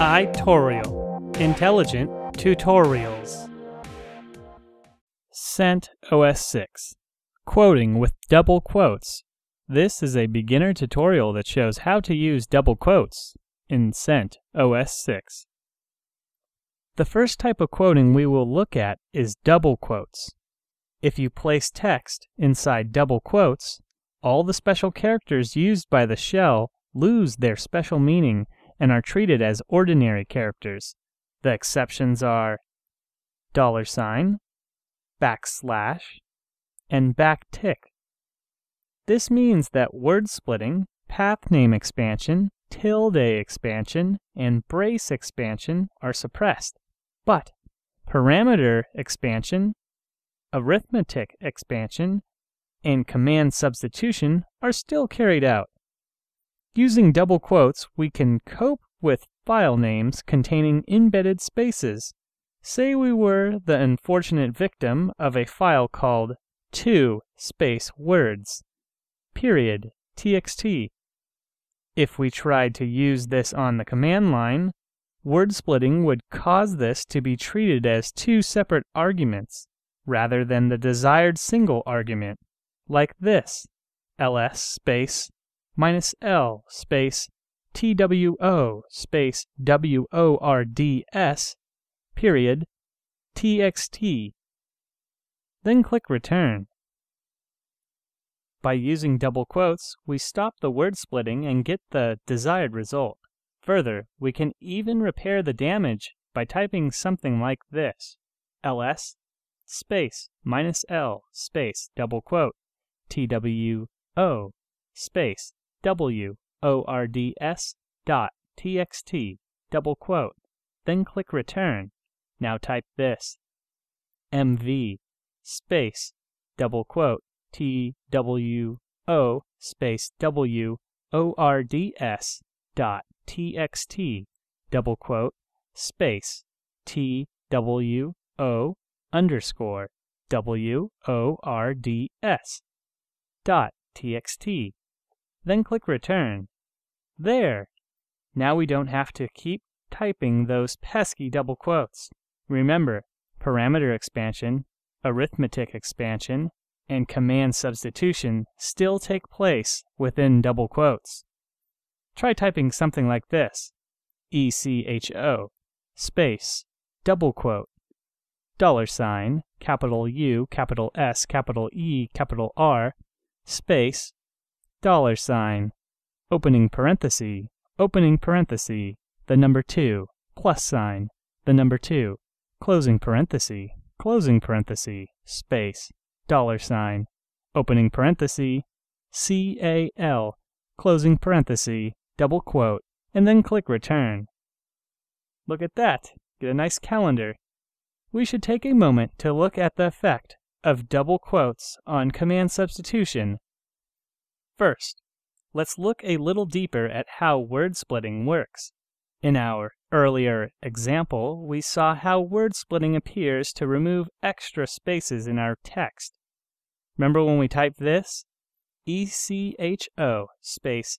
iTorial, Intelligent Tutorials. CentOS6, Quoting with Double Quotes. This is a beginner tutorial that shows how to use double quotes in CentOS6. The first type of quoting we will look at is double quotes. If you place text inside double quotes, all the special characters used by the shell lose their special meaning and are treated as ordinary characters. The exceptions are $, backslash, and backtick. This means that word splitting, path name expansion, tilde expansion, and brace expansion are suppressed, but parameter expansion, arithmetic expansion, and command substitution are still carried out. Using double quotes, we can cope with file names containing embedded spaces. Say we were the unfortunate victim of a file called 2-words.txt. If we tried to use this on the command line, word splitting would cause this to be treated as two separate arguments rather than the desired single argument, like this: ls space -l space two space words period txt. Then click return. By using double quotes, we stop the word splitting and get the desired result. Further, we can even repair the damage by typing something like this: ls space -l space double quote two space words dot txt double quote. Then click return. Now type this: mv space double quote two space words dot txt double quote space two underscore words dot txt. Then click return. There! Now we don't have to keep typing those pesky double quotes. Remember, parameter expansion, arithmetic expansion, and command substitution still take place within double quotes. Try typing something like this: echo space double quote $, capital U, capital S, capital E, capital R, space $, opening parenthesis, the number 2, plus sign, the number 2, closing parenthesis, space $, opening parenthesis, cal, closing parenthesis, double quote, and then click return. Look at that! Get a nice calendar. We should take a moment to look at the effect of double quotes on command substitution. First, let's look a little deeper at how word splitting works. In our earlier example, we saw how word splitting appears to remove extra spaces in our text. Remember when we typed this? echo space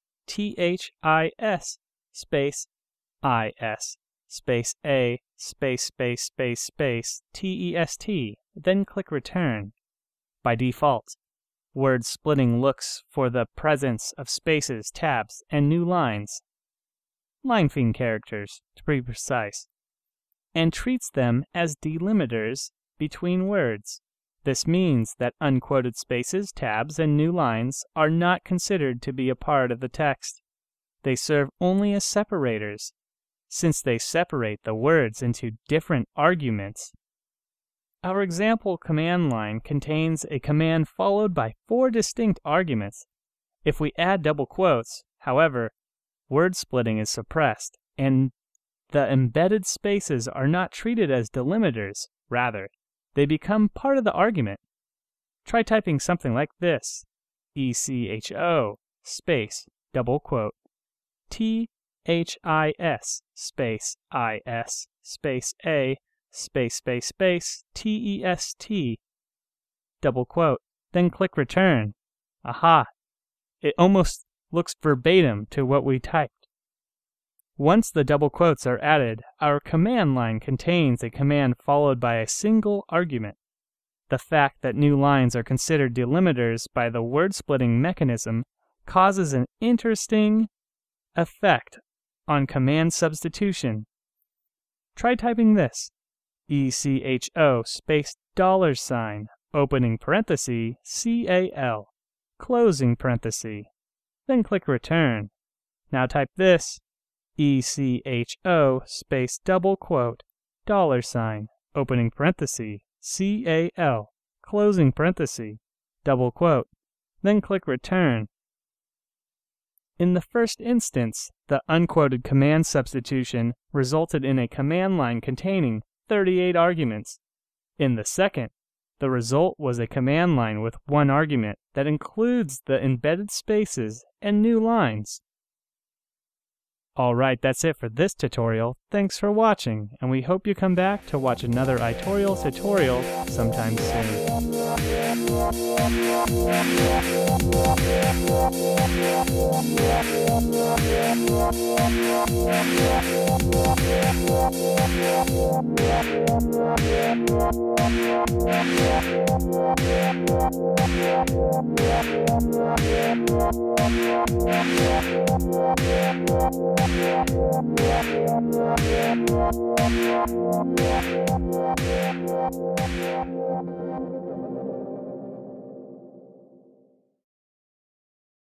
this space is space a space test, then click return. By default, word splitting looks for the presence of spaces, tabs, and new lines, line theme characters to be precise, and treats them as delimiters between words. This means that unquoted spaces, tabs, and new lines are not considered to be a part of the text. They serve only as separators, since they separate the words into different arguments. Our example command line contains a command followed by 4 distinct arguments. If we add double quotes, however, word splitting is suppressed, and the embedded spaces are not treated as delimiters. Rather, they become part of the argument. Try typing something like this: echo space double quote this space is space a space test, double quote, then click return. Aha! It almost looks verbatim to what we typed. Once the double quotes are added, our command line contains a command followed by a single argument. The fact that new lines are considered delimiters by the word-splitting mechanism causes an interesting effect on command substitution. Try typing this: ECHO space $, opening parenthesis, CAL, closing parenthesis, then click return. Now type this: ECHO space double quote, $, opening parenthesis, CAL, closing parenthesis, double quote, then click return. In the first instance, the unquoted command substitution resulted in a command line containing 38 arguments. In the second, the result was a command line with one argument that includes the embedded spaces and new lines. Alright, that's it for this tutorial. Thanks for watching, and we hope you come back to watch another iTorial tutorial sometime soon.